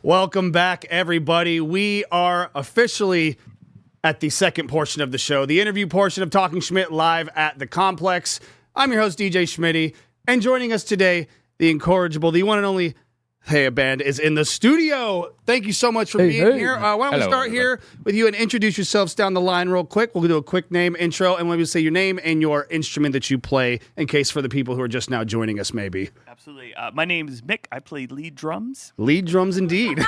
Welcome back, everybody. We are officially at the second portion of the show, the interview portion of Talking Schmidt live at the Complex. I'm your host, DJ Schmitty, and joining us today, the incorrigible, the one and only Theya Band is in the studio. Thank you so much for being here. Why don't we start here with you and introduce yourselves down the line real quick. We'll do a quick name intro, and maybe say your name and your instrument that you play in case for the people who are just now joining us, maybe. Absolutely. My name is Mick. I play lead drums. Lead drums, indeed.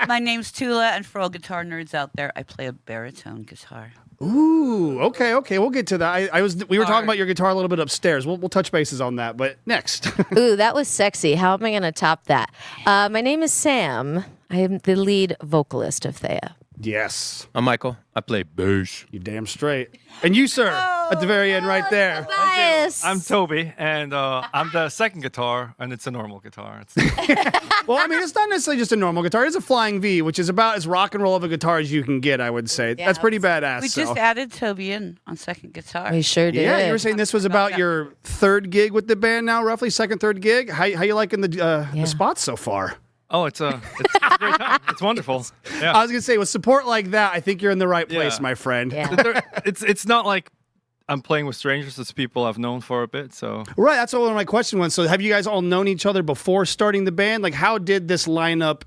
My name's Tula, and for all guitar nerds out there, I play a baritone guitar. Ooh, okay. We'll get to that. We were talking about your guitar a little bit upstairs. We'll touch bases on that, but next. Ooh, that was sexy. How am I going to top that? My name is Sam. I am the lead vocalist of Theya. Yes. I'm Michael. I play bass. You damn straight. And you, sir, at the very end right there. Bias. I'm Toby, and I'm the second guitar, and it's a normal guitar. Well, I mean, it's not necessarily just a normal guitar. It's a flying V, which is about as rock and roll of a guitar as you can get, I would say. Yeah, That's pretty badass. We just added Toby in on second guitar. We sure did. Yeah, you were saying this was about your third gig with the band now, roughly second, third gig. How you liking the spots so far? Oh, it's a great time. It's wonderful. Yeah. I was gonna say, with support like that, I think you're in the right place, my friend. Yeah. It's not like I'm playing with strangers. It's people I've known for a bit. So Right, that's what one of my questions was. So have you guys all known each other before starting the band? Like, how did this lineup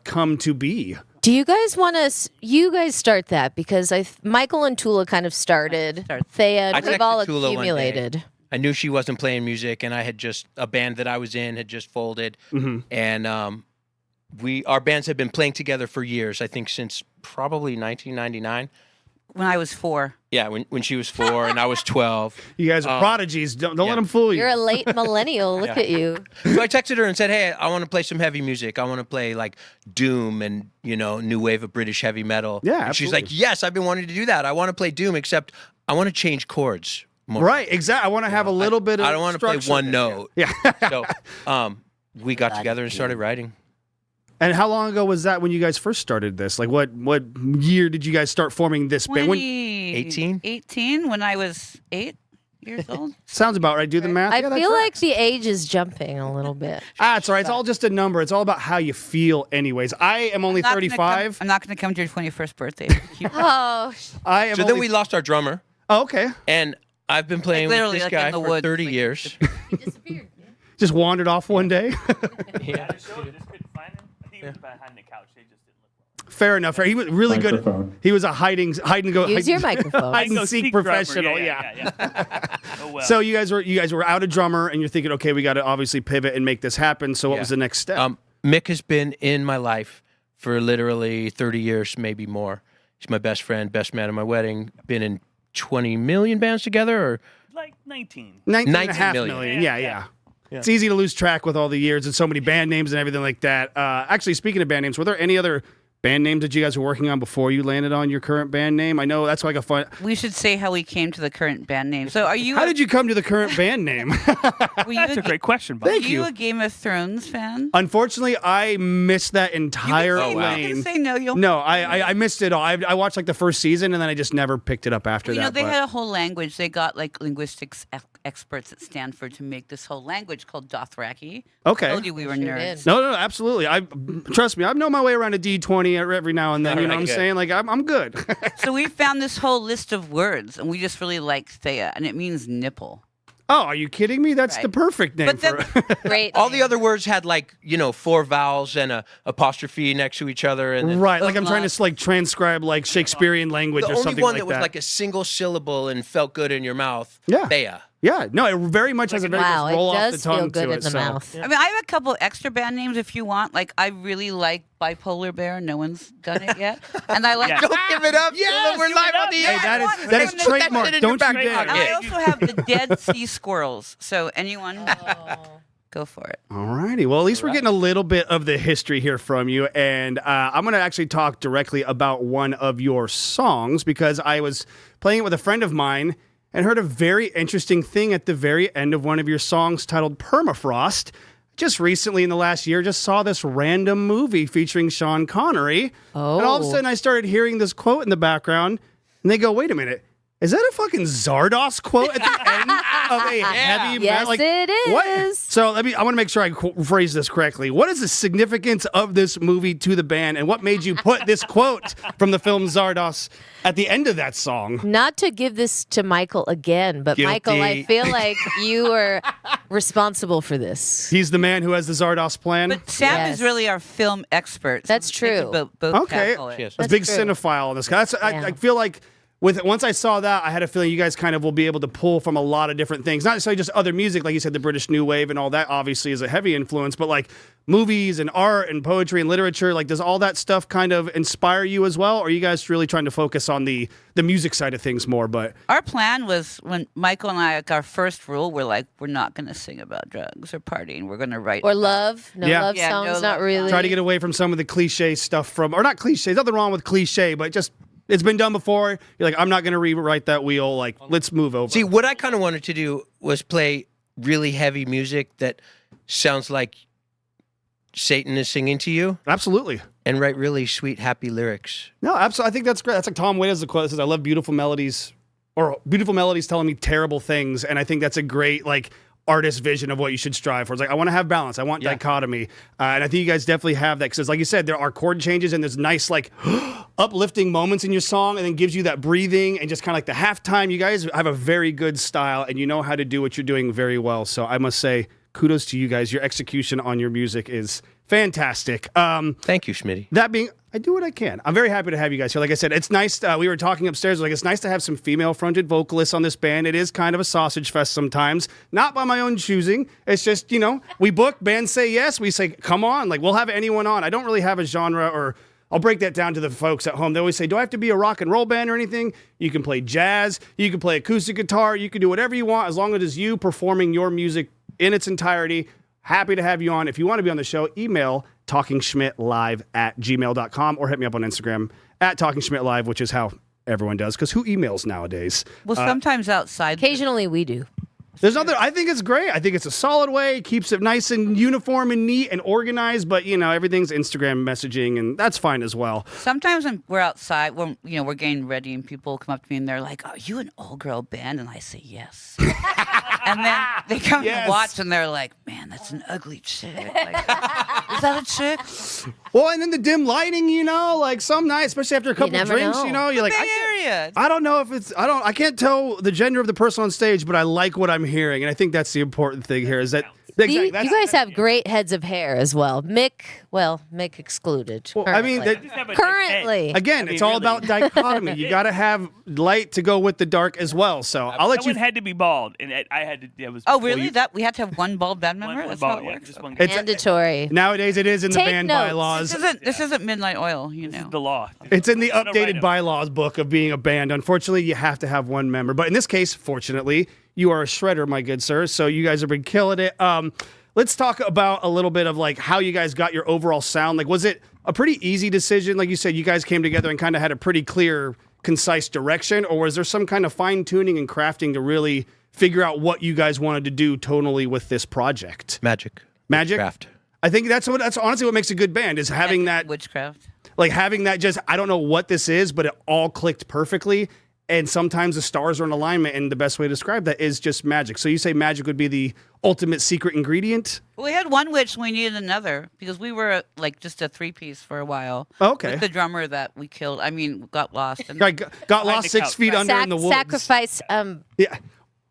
come to be? Do you guys want to? You guys start that because Michael and Tula kind of started. Theya, I we've all texted Tula one day. accumulated. I knew she wasn't playing music, and I had a band that I was in had just folded, and our bands have been playing together for years. I think since probably 1999. When I was 4. Yeah, when she was 4 and I was 12. You guys are prodigies. Don't let them fool you. You're a late millennial. Look at you. So I texted her and said, "Hey, I want to play some heavy music. I want to play like doom and new wave of British heavy metal." Yeah, and she's absolutely. like, "Yes, I've been wanting to do that. I want to play doom, except I want to change chords more." Right, exactly. I want to have a little bit of I don't want to play structure one there. note. Yeah. So we got together and started writing. And how long ago was that when you guys first started this? Like, what year did you guys start forming this band? 18? 18, when I was 8 years old. Sounds about right. Do the math. I Yeah, that feel like tracks. the age is jumping a little bit. It's all right. It's all just a number. It's all about how you feel, anyways. I am only 35. I'm not going to come to your 21st birthday. Oh, I am. So then we lost our drummer, Oh, okay. and I've been playing with literally, this like, guy in the for woods, 30 like, years. he disappeared. Just wandered off one day. Yeah. Just couldn't find him. I think he was behind the couch. They just didn't look well. Fair enough. He was really Microphone. good. He was a hide and go. Use your microphone. Hide and Go seek drummer. professional. Yeah. Oh well. So you guys were out a drummer, and you're thinking, okay, we got to obviously pivot and make this happen. So what Yeah. was the next step? Mick has been in my life for literally 30 years, maybe more. He's my best friend, best man at my wedding. Been in 20 million bands together, or like 19. 19.5 million. million. Yeah. It's easy to lose track with all the years and so many band names and everything like that. Actually, speaking of band names, were there any other band names that you guys were working on before you landed on your current band name? I know that's like a fun. We should say how we came to the current band name. So are you? How did you come to the current band name? Were you That's a great question, Bob. Are you a Game of Thrones fan? Unfortunately, I missed that entire You lane. can say no. You'll. No, I missed it all. I watched like the first season and then I just never picked it up after You know, that. they but- had a whole language. They got like linguistics experts at Stanford to make this whole language called Dothraki. Okay. I told you we were Sure nerds. did. No, absolutely. Trust me. I know my way around a D20 every now and then. You know what I'm Good. saying? Like I'm good. So we found this whole list of words, and we just really like Theya, and it means nipple. Oh, are you kidding me? That's Right. the perfect name But for then- it. Great. all the other words had 4 vowels and a apostrophe next to each other. And then Right, like I'm trying Umlaut. to transcribe like Shakespearean language the or only something one like that was that. like a single syllable and felt good in your mouth. Yeah. Theya. Yeah, no, it very much has a very Wow, much roll it off the does tongue feel good to in it. the So. mouth. I mean, I have a couple extra band names if you want. Like, I really like Bipolar Bear. No one's done it yet. And I like. Yeah. Don't give it up. Yes, we're give live it on up. the Hey, air. That is want- that is I want trademark. that in Don't your you back dare. pocket. And I also have the Dead Sea Squirrels. So anyone, go for it. All righty. Well, at least we're getting a little bit of the history here from you. And I'm going to actually talk directly about one of your songs because I was playing it with a friend of mine and heard a very interesting thing at the very end of one of your songs titled Permafrost. Just recently in the last year, just saw this random movie featuring Sean Connery. And all of a Oh. sudden I started hearing this quote in the background and they go, wait a minute. Is that a fucking Zardos quote at the end of a heavy Yes, metal? it is. What? So I want to make sure I phrase this correctly. What is the significance of this movie to the band, and what made you put this quote from the film Zardos at the end of that song? Not to give this to Michael again, but Guilty. Michael, I feel like you are responsible for this. He's the man who has the Zardos plan. But Sam Yes. is really our film expert. So That's we think true. Both Okay. tackle it. Yes. I was a That's big true. cinephile on this guy. I feel like once I saw that, I had a feeling you guys kind of will be able to pull from a lot of different things. Not necessarily just other music, like you said, the British New Wave and all that obviously is a heavy influence, but like movies and art and poetry and literature, like does all that stuff kind of inspire you as well? Or are you guys really trying to focus on the music side of things more? But Our plan was when Michael and I, like our first rule, we're like, we're not going to sing about drugs or partying. We're going to write. Or love. No Yeah. love Yeah, no songs, love not really. try to get away from some of the cliche stuff or not cliche, nothing wrong with cliche, but just it's been done before. You're like, I'm not going to rewrite that wheel. Like, let's move over. See, what I kind of wanted to do was play really heavy music that sounds like Satan is singing to you, Absolutely. and write really sweet, happy lyrics. No, absolutely. I think that's great. That's like Tom Waits' quote that says, I love beautiful melodies, or beautiful melodies telling me terrible things. And I think that's a great, like, artist vision of what you should strive for. It's like, I want to have balance. I want dichotomy. And I think you guys definitely have that. Because like you said, there are chord changes and there's nice, like, uplifting moments in your song and then gives you that breathing and just kind of like the halftime. You guys have a very good style and you know how to do what you're doing very well. So I must say, kudos to you guys. Your execution on your music is fantastic. Thank you, Schmitty. That being, I do what I can. I'm very happy to have you guys here. Like I said, it's nice. We were talking upstairs. Like, it's nice to have some female-fronted vocalists on this band. It is kind of a sausage fest sometimes. Not by my own choosing. It's just, we book, bands say yes. We say, come on. Like, we'll have anyone on. I don't really have a genre, or I'll break that down to the folks at home. They always say, do I have to be a rock and roll band or anything? You can play jazz. You can play acoustic guitar. You can do whatever you want as long as it's you performing your music in its entirety. Happy to have you on. If you want to be on the show, email talkingschmidtlive@gmail.com or hit me up on Instagram @talkingschmidtlive, which is how everyone does, because who emails nowadays? Well, sometimes outside. Occasionally we do. I think it's great. I think it's a solid way. It keeps it nice and uniform and neat and organized, but everything's Instagram messaging, and that's fine as well. Sometimes when we're outside, when we're getting ready, and people come up to me and they're like, "Are you an all-girl band?" And I say, "Yes." And then they come Yes. to watch, and they're like, "Man, that's an ugly chick." Like, is that a chick? Well, and then the dim lighting, like some nights, especially after a couple never drinks, know. you're like, Bay Area. I don't know if I can't tell the gender of the person on stage, but I like what I'm hearing. And I think that's the important thing here is that You guys have great heads of hair as well. Mick excluded. Well, I mean, currently. Just have a dick Currently. head. again, I mean, it's all really. about dichotomy. You got to have light to go with the dark as well. So I'll let you. Someone had to be bald, and I had to. It was Oh, before really? you- That we had to have one bald band member? one That's bald, how it yeah, works. just one It's- guy. Mandatory. Nowadays, it is in the Take band notes. bylaws. This isn't Midnight Oil, This is know. the law. It's in the I'm gonna write updated it. bylaws book of being a band. Unfortunately, you have to have one member. But in this case, fortunately, you are a shredder, my good sir. So you guys have been killing it. Let's talk about a little bit of like how you guys got your overall sound. Like, was it a pretty easy decision? Like you said, you guys came together and kind of had a pretty clear, concise direction, or was there some kind of fine tuning and crafting to really figure out what you guys wanted to do tonally with this project? Magic. Magic? Craft. I think that's honestly what makes a good band is having that, Witchcraft. like having that just, I don't know what this is, but it all clicked perfectly. And sometimes the stars are in alignment, and the best way to describe that is just magic. So you say magic would be the ultimate secret ingredient? We had one witch, and we needed another because we were like just a three-piece for a while. Okay. With the drummer that we killed. I mean, got lost. And Got lost the 6 couch. feet under in the woods. Sacrifice. Yeah. And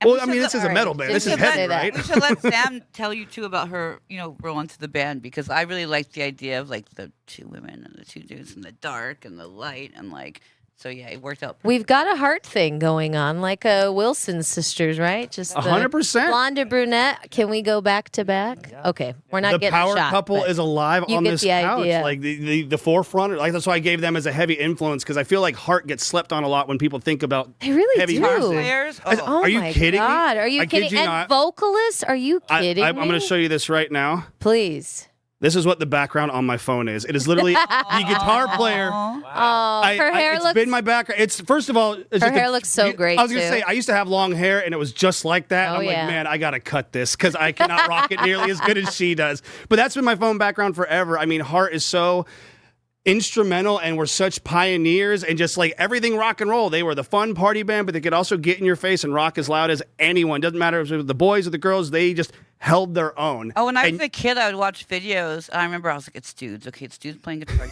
Well, we I mean, should this is a let- metal band. This we is should let- heavy, right? We should let Sam tell you too about her, role into the band because I really liked the idea of like the two women and the two dudes in the dark and the light and like. So yeah, it worked out. We've got a heart thing going on, like a Wilson sisters, right? Just the 100%. blonde and brunette. Can we go back to back? Okay, we're not The getting power shot, couple but is alive you on get this the couch. idea. Like the forefront. Like that's why I gave them as a heavy influence because I feel like Heart gets slept on a lot when people think about They really heavy do. music. Players. Oh Are you my kidding me? God. Are you I kid kidding? you And not. vocalists? Are you kidding I'm me? going to show you this right now. Please. This is what the background on my phone is. It is literally the guitar player. Oh, her hair it's looks. been my background. It's first of all, it's Her just hair looks so great, I was gonna too. say I used to have long hair and it was just like that. Oh, I'm yeah. like, man, I gotta cut this because I cannot rock it nearly as good as she does. But that's been my phone background forever. I mean, Heart is so. instrumental and were such pioneers and just like everything rock and roll. They were the fun party band, but they could also get in your face and rock as loud as anyone. Doesn't matter if it was the boys or the girls. They just held their own. Oh, when I was a kid, I would watch videos. I remember I was like, it's dudes. Okay, it's dudes playing guitar.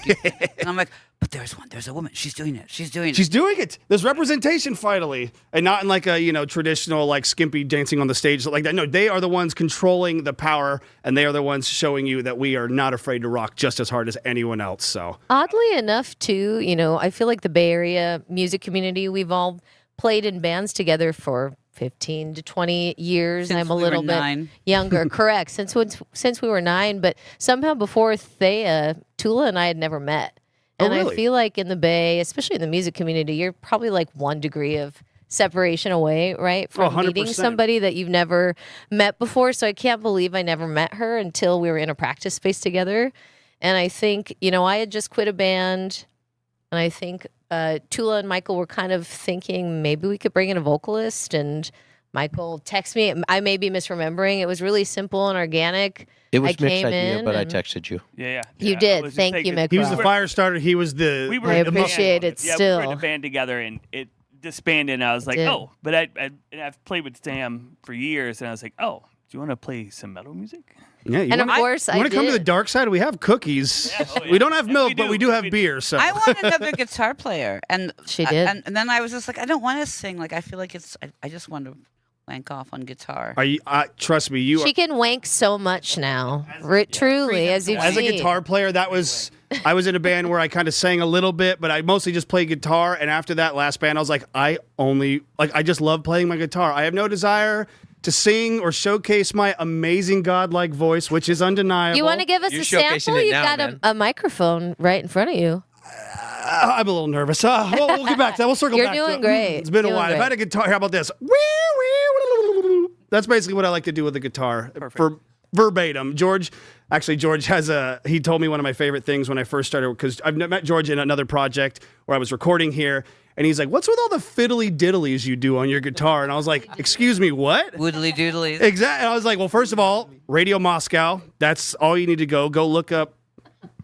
And I'm like, but there's one. There's a woman. She's doing it. She's doing it. She's doing it. There's representation finally, and not in like a traditional like skimpy dancing on the stage like that. No, they are the ones controlling the power, and they are the ones showing you that we are not afraid to rock just as hard as anyone else. So Oddly enough, too, I feel like the Bay Area music community, we've all played in bands together for 15 to 20 years. Since I'm a we were little bit 9. younger. Correct. Since we were 9, but somehow before Theya, Tula and I had never met. Oh, And really? I feel like in the Bay, especially in the music community, you're probably like 1 degree of separation away, right? From meeting 100%. somebody that you've never met before. So I can't believe I never met her until we were in a practice space together. And I think, I had just quit a band, and I think Tula and Michael were kind of thinking maybe we could bring in a vocalist, and Michael texted me. I may be misremembering. It was really simple and organic. It was I Mick's came idea, in but I and- texted you. Yeah. You I did. was just Thank you, thinking- Mick. he was the Wow. fire starter. He was the. We were I in a band. appreciate it Yeah, we were in still. a band together, and it disbanded. And I was like, Did. oh, but I've played with Sam for years, and I was like, oh, do you want to play some metal music? Yeah, you And of wanna- course, you I want to come to the did. dark side? We have cookies. Yeah, oh, yeah. We don't have Yeah, milk, we but do. we do have We do. beer. So I want another guitar player, and She did. and then I was just like, I don't want to sing. Like I feel like I just want to wank off on guitar. are you? Trust me, you are. She can wank so much now. Truly, as you've As a seen. guitar player, I was in a band where I kind of sang a little bit, but I mostly just played guitar. And after that last band, I was like, I just love playing my guitar. I have no desire to sing or showcase my amazing godlike voice, which is undeniable. You want to give us You're a showcasing sample? it You've now, got man. a microphone right in front of you. I'm a little nervous. Well, we'll get back to that. We'll circle You're back. doing to it. great. It's been a Doing while. If I had a great. guitar, how about this? That's basically what I like to do with the guitar. For verbatim. George he told me one of my favorite things when I first started, because I've met George in another project where I was recording here, and he's like, what's with all the fiddly diddlies you do on your guitar? And I was like, excuse me, what? Woodly doodly. Exactly. I was like, well, first of all, Radio Moscow. That's all you need to go look up.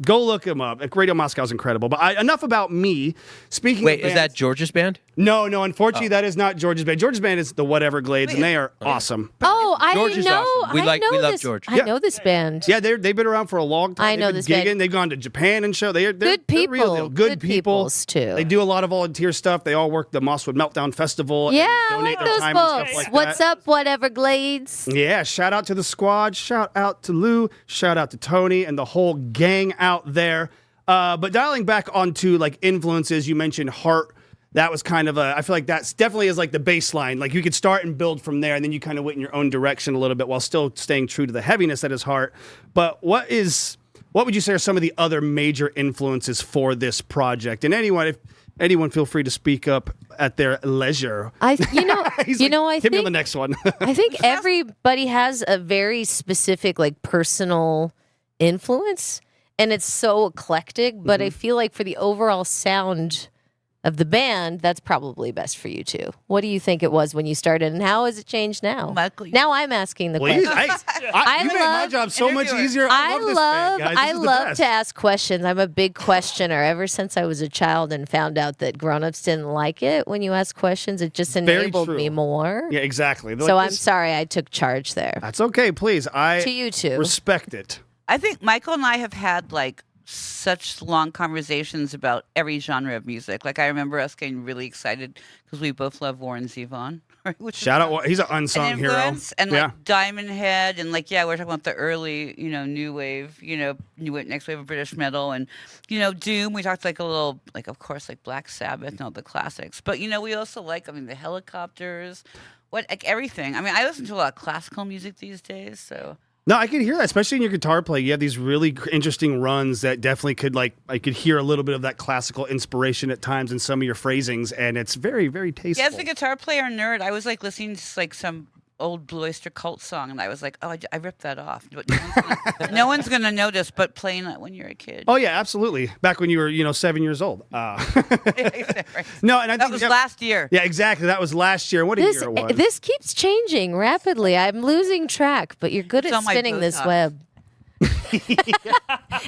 Go look him up. Like, Radio Moscow's incredible. But enough about me. Speaking Wait, of is bands- that George's band? No, unfortunately, that is not George's band. George's band is the Whatever Glades, and they are awesome. Oh, I George is know. awesome. We love this, George. I Yeah. know this band. Yeah, they've been around for a long time. I know They've this been gigging. band. They've gone to Japan and show. They're Good they're real people. deal. Good people. peoples, too. They do a lot of volunteer stuff. They all work the Mosswood Meltdown Festival. Yeah, and I donate like their those time and folks. stuff like What's that. up, whatever Glades? Yeah, shout out to the squad. Shout out to Lou. Shout out to Tony and the whole gang out there. But dialing back onto like influences, you mentioned Heart. That was kind of I feel like that's definitely is like the baseline. Like you could start and build from there, and then you kind of went in your own direction a little bit while still staying true to the heaviness that is Heart. But what would you say are some of the other major influences for this project? And anyone feel free to speak up at their leisure. He's I like, hit me on think the next one. I think everybody has a very specific, like, personal influence, and it's so eclectic. But I feel like for the overall sound of the band, that's probably best for you too. What do you think it was when you started, and how has it changed now? Michael, Now I'm asking the Please, question. you made my love- job so much interviewer. easier. I love this band, guys. This I is the love best. to ask questions. I'm a big questioner ever since I was a child and found out that grown-ups didn't like it when you ask questions. It just Very enabled true. me more. Yeah, exactly. They're So like, I'm sorry I took charge there. That's okay. Please, I To you too. respect it. I think Michael and I have had like such long conversations about every genre of music. Like I remember us getting really excited because we both love Warren Zevon. Right? Which is Shout out, he's an unsung an hero. influence, and yeah. like Diamond Head, and like we're talking about the early, new wave, next wave of British metal, and Doom. We talked like a little, like of course, like Black Sabbath and all the classics. But we also like, the Helicopters, like everything. I mean, I listen to a lot of classical music these days, so. No, I can hear that, especially in your guitar play. You have these really interesting runs that definitely could, like, I could hear a little bit of that classical inspiration at times in some of your phrasings, and it's very, very tasteful. Yeah, as a guitar player nerd, I was like listening to like some old Blue Oyster Cult song, and I was like, oh, I ripped that off. But no one's gonna notice. But playing that when you're a kid. Oh yeah, absolutely. Back when you were, 7 years old. No, and I That think was last year. Yeah, exactly. That was last year. What a year it was. This keeps changing rapidly. I'm losing track, but you're good It's at on my spinning this Botox. web.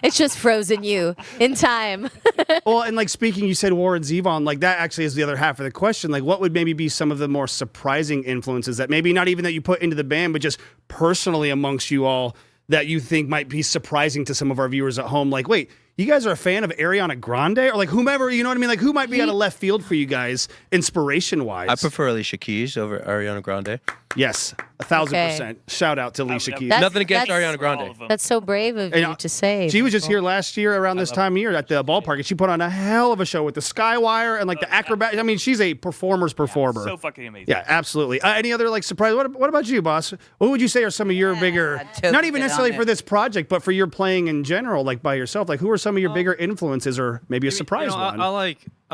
It's just frozen you in time. Well, and like speaking, you said Warren Zevon, like that actually is the other half of the question. Like, what would maybe be some of the more surprising influences that maybe not even that you put into the band, but just personally amongst you all that you think might be surprising to some of our viewers at home? Like, wait, you guys are a fan of Ariana Grande or like whomever, you know what I mean? Like, who might be out of left field for you guys, inspiration wise? I prefer Alicia Keys over Ariana Grande. Yes, 1,000%. Shout out to Alicia Keys. Nothing against that's- Ariana Grande. That's so brave of you to say. She was just here last year around this time of year at the ballpark, and she put on a hell of a show with the Skywire and like the acrobat. I mean, she's a performer's performer. So fucking amazing. Yeah, absolutely. Any other like surprise? What about you, boss? What would you say are some of your bigger, totally not even get necessarily on for it. this project, but for your playing in general, like by yourself? Like, who are some of your bigger influences, or maybe a surprise one? I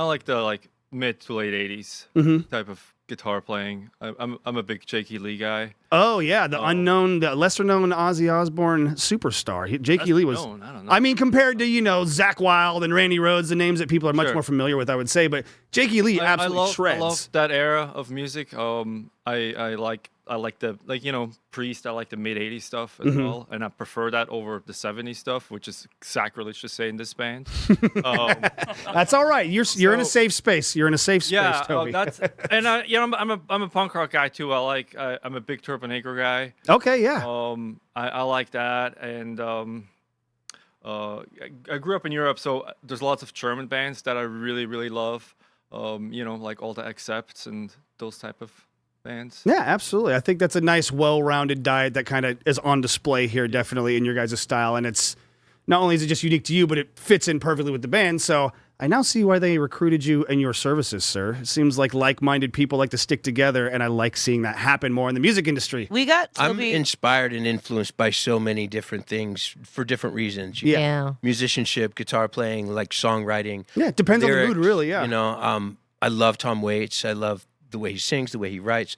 like the mid to late '80s type of guitar playing. I'm a big Jakey Lee guy. Oh yeah, the unknown, the lesser known Ozzy Osbourne superstar. Jakey Lee was. Known, I don't know. I mean, compared to Zach Wilde and Randy Rhoads, the names that people are much Sure. more familiar with, I would say. But Jakey Lee absolutely shreds. I love that era of music. I like the Priest. I like the mid '80s stuff as well, and I prefer that over the '70s stuff, which is sacrilege to say in this band. That's all right. You're in a safe space. You're in a safe space, Yeah, Toby. that's and I'm a punk rock guy too. I'm a big Turbonegra guy. Okay, yeah. I like that, and I grew up in Europe, so there's lots of German bands that I really really love. Like all the Accepts and those type of bands. Yeah, absolutely. I think that's a nice, well-rounded diet that kind of is on display here, definitely in your guys' style. And it's not only is it just unique to you, but it fits in perfectly with the band. So I now see why they recruited you and your services, sir. It seems like like-minded people like to stick together, and I like seeing that happen more in the music industry. We got I'm Toby. inspired and influenced by so many different things for different reasons. Yeah. Musicianship, guitar playing, like songwriting. Yeah, it depends on the lyrics, mood, really. Yeah. I love Tom Waits. I love the way he sings, the way he writes.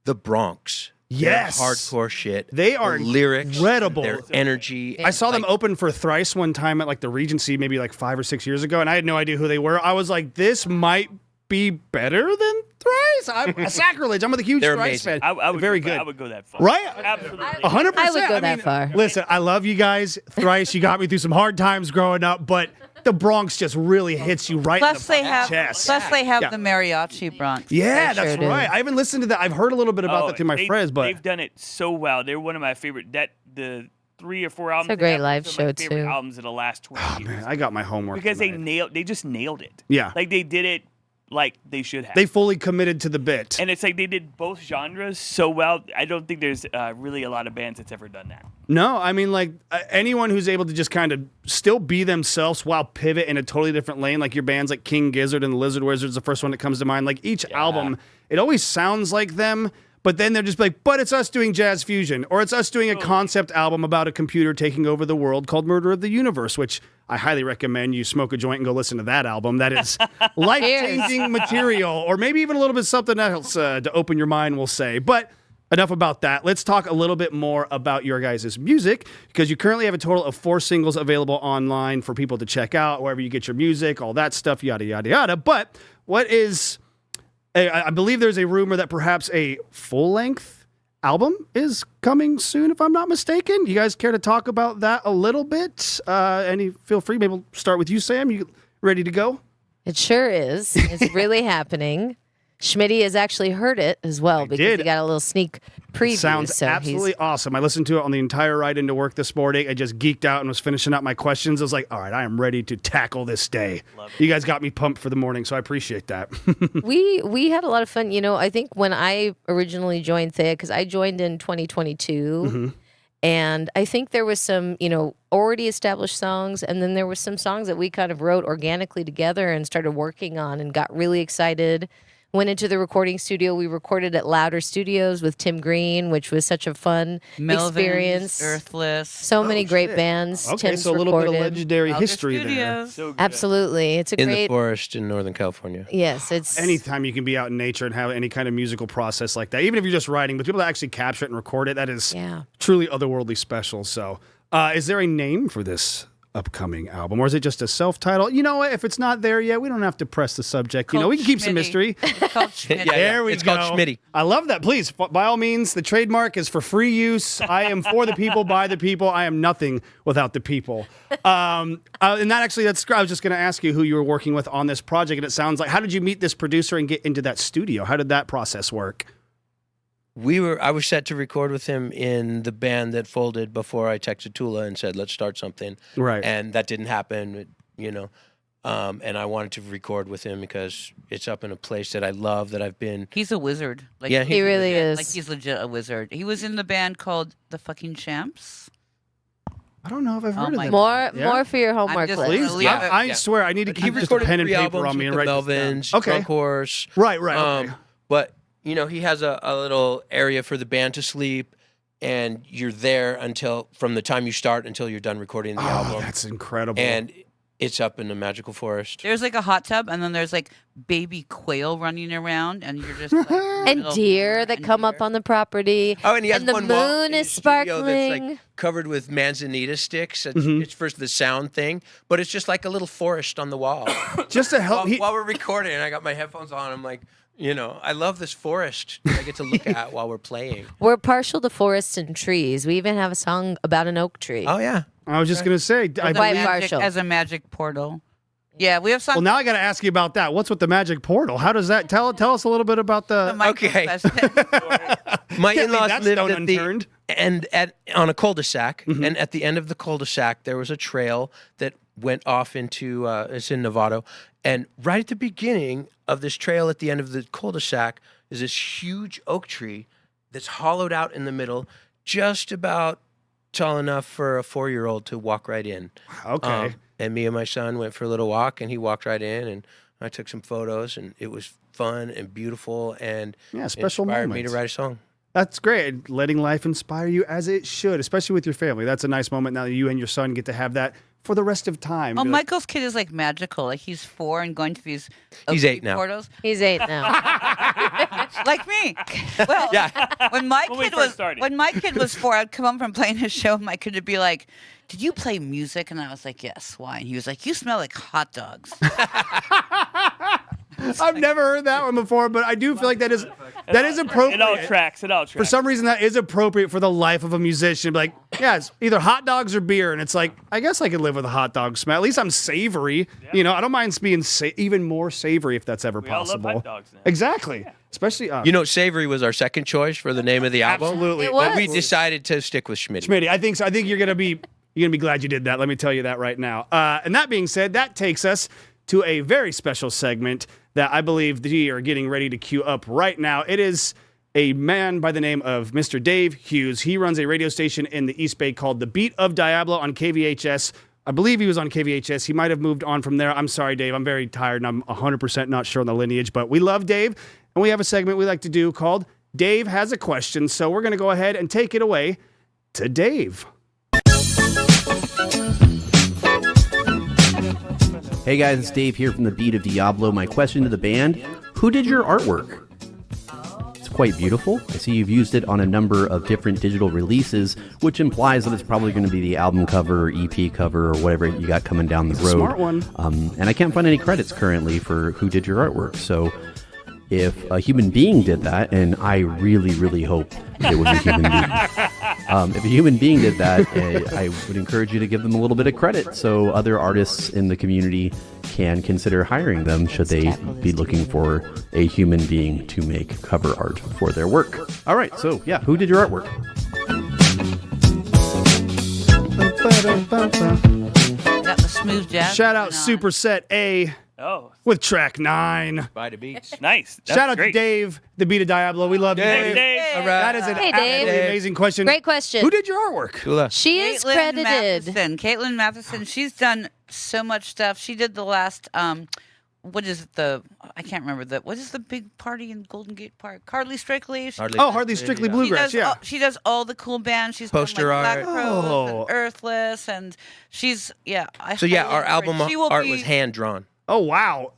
The Bronx. Yes. Their hardcore shit. They are Their lyrics, incredible. their energy. I saw them open for Thrice one time at like the Regency maybe like 5 or 6 years ago, and I had no idea who they were. I was like, this might be better than Thrice. I'm sacrilege. I'm a huge They're Thrice amazing. fan. I would Very go, good. I would go that far. Right? Absolutely. 100%. I would go that far. Listen, I love you guys. Thrice, you got me through some hard times growing up, but the Bronx just really hits you right Plus in they the have chest. the mariachi Bronx. Yeah, They that's sure do. right. I haven't listened to that. I've heard a little bit about that through my friends, but they've done it so well. They're one of my favorite. The 3 or 4 albums. a they great have, live those are my show, favorite too. Albums of the last 20 years. man, I got my homework Because tonight. they just nailed it. Yeah. Like they did it like they should have. They fully committed to the bit. And it's like they did both genres so well. I don't think there's really a lot of bands that's ever done that. No, I mean, like anyone who's able to just kind of still be themselves while pivot in a totally different lane, like your bands like King Gizzard and the Lizard Wizards, the first one that comes to mind. Like each album, it always sounds like them, but then they're just like, but it's us doing jazz fusion, or it's us doing a concept album about a computer taking over the world called Murder of the Universe, which I highly recommend you smoke a joint and go listen to that album. That is life-changing material, or maybe even a little bit something else to open your mind, we'll say. But enough about that. Let's talk a little bit more about your guys' music, because you currently have a total of 4 singles available online for people to check out, wherever you get your music, all that stuff, yada, yada, yada. But what is... I believe there's a rumor that perhaps a full-length album is coming soon, if I'm not mistaken. You guys care to talk about that a little bit? Feel free. Maybe we'll start with you, Sam. You ready to go? It sure is. It's really happening. Schmitty has actually heard it as well because did. he got a little sneak preview. Sounds so absolutely awesome. I listened to it on the entire ride into work this morning. I just geeked out and was finishing up my questions. I was like, all right, I am ready to tackle this day. You guys got me pumped for the morning, so I appreciate that. We had a lot of fun. I think when I originally joined Theya, because I joined in 2022, and I think there was some, already established songs, and then there was some songs that we kind of wrote organically together and started working on and got really excited. Went into the recording studio. We recorded at Louder Studios with Tim Green, which was such a fun experience. Earthless. So many great bands. Okay, Tim's so a little bit recorded. of legendary Louder history there. Studios. So good. Absolutely, it's a In the great. forest in Northern California. Yes, it's Anytime you can be out in nature and have any kind of musical process like that, even if you're just writing, but people that actually capture it and record it, that is Yeah. truly otherworldly special. So, is there a name for this upcoming album, or is it just a self-title? You know what? If it's not there yet, we don't have to press the subject. You know, we can keep some mystery. It's called Schmidt. There we it's go. called Schmitty. I love that. Please, by all means, the trademark is for free use. I am for the people, by the people. I am nothing without the people. And that actually, I was just going to ask you who you were working with on this project, and it sounds like, how did you meet this producer and get into that studio? How did that process work? I was set to record with him in the band that folded before I texted Tula and said, let's start something. Right. And that didn't happen, you know. And I wanted to record with him because it's up in a place that I love, that I've been. He's a wizard. Like, Yeah, He really legit- is. Like he's legit a wizard. He was in the band called The Fucking Champs. I don't know if I've Oh heard of my that. More, Yeah? more for your homework just- list. Please, Leave it. I swear, I need to He keep just a recorded pen and 3 paper albums on me with and the write this down. Melvins, Okay. Drunk Horse. Right. Okay. But, you know, he has a little area for the band to sleep, and you're there from the time you start until you're done recording the Oh, album. that's incredible. And it's up in the magical forest. There's like a hot tub, and then there's like baby quail running around, and you're just like, And deer that come up on the property. Oh, and he has And the one wall moon in his is studio that's sparkling. like covered with manzanita sticks. It's, Mm-hmm. it's for the sound thing, but it's just like a little forest on the wall. just to help, while we're recording, and I got my headphones on, I'm like, you know, I love this forest that I get to look at while we're playing. We're partial to forests and trees. We even have a song about an oak tree. Oh yeah, I was just going to say, I as a Quite believe, partial. as a magic portal. Yeah, we have songs. well, now I got to ask you about that. What's with the magic portal? How does that tell us a little bit about the? Okay. my Can't leave in-laws that lived stone at the unturned. and on a cul-de-sac, and at the end of the cul-de-sac there was a trail that went off into it's in Novato, and right at the beginning of this trail at the end of the cul-de-sac is this huge oak tree that's hollowed out in the middle, just about tall enough for a 4-year-old to walk right in. Okay. And me and my son went for a little walk, and he walked right in, and I took some photos, and it was fun and beautiful, and Yeah, special inspired me moments. to write a song. That's great. Letting life inspire you as it should, especially with your family. That's a nice moment now that you and your son get to have that for the rest of time. Oh, Be like, Michael's kid is like magical. Like he's 4 and going to these. He's oak 8 now. Portals. He's 8 now. Like me. Well, when my When we kid first was started. when my kid was 4, I'd come home from playing his show, and my kid would be like, "Did you play music?" And I was like, "Yes." Why? And he was like, "You smell like hot dogs." I've never heard that one before, but I do feel like that is appropriate. It all tracks. For some reason, that is appropriate for the life of a musician. Be like, yeah, it's either hot dogs or beer, and it's like, I guess I could live with a hot dog smell. At least I'm savory. You know, I don't mind being even more savory if that's ever We all love possible. hot dogs now. Exactly. Especially, You know, Savory was our second choice for the name of the album. absolutely. It But was. we decided to stick with Schmidt. Schmitty, I think so. I think you're gonna be glad you did that. Let me tell you that right now. And that being said, that takes us to a very special segment that I believe we are getting ready to queue up right now. It is a man by the name of Mr. Dave Hughes. He runs a radio station in the East Bay called The Beat of Diablo on KVHS. I believe he was on KVHS. He might have moved on from there. I'm sorry, Dave. I'm very tired, and I'm 100% not sure on the lineage, but we love Dave, and we have a segment we like to do called Dave Has a Question. So we're going to go ahead and take it away to Dave. Hey guys, it's Dave here from the Beat of Diablo. My question to the band, who did your artwork? It's quite beautiful. I see you've used it on a number of different digital releases, which implies that it's probably going to be the album cover or EP cover or whatever you got coming down the road. Smart one. And I can't find any credits currently for who did your artwork. So if a human being did that, and I really, really hope it was a human being. If a human being did that, I would encourage you to give them a little bit of credit so other artists in the community can consider hiring them should they be looking for a human being to make cover art for their work. All right, so yeah, who did your artwork? Got the smooth jazz. Shout out going on. Superset A Oh, with track 9. By the beats. nice. That's Shout out great. to Dave, the Beat of Diablo. We love you, Thanks, Dave. Dave. All right. That is an Hey, Dave. absolutely amazing question. Great question. Who did your artwork? Tula. She is Caitlin credited. Matheson. Caitlin Matheson. She's done so much stuff. She did the last. What is it? I can't remember what is the big party in Golden Gate Park? Hardly Strictly. Oh, Hardly Strictly Bluegrass, yeah. She does all the cool bands. She's Poster done, like, art. Black Crowes Oh. and Earthless, and she's So yeah, highly our album encourage- she will art be- was hand drawn. Oh wow!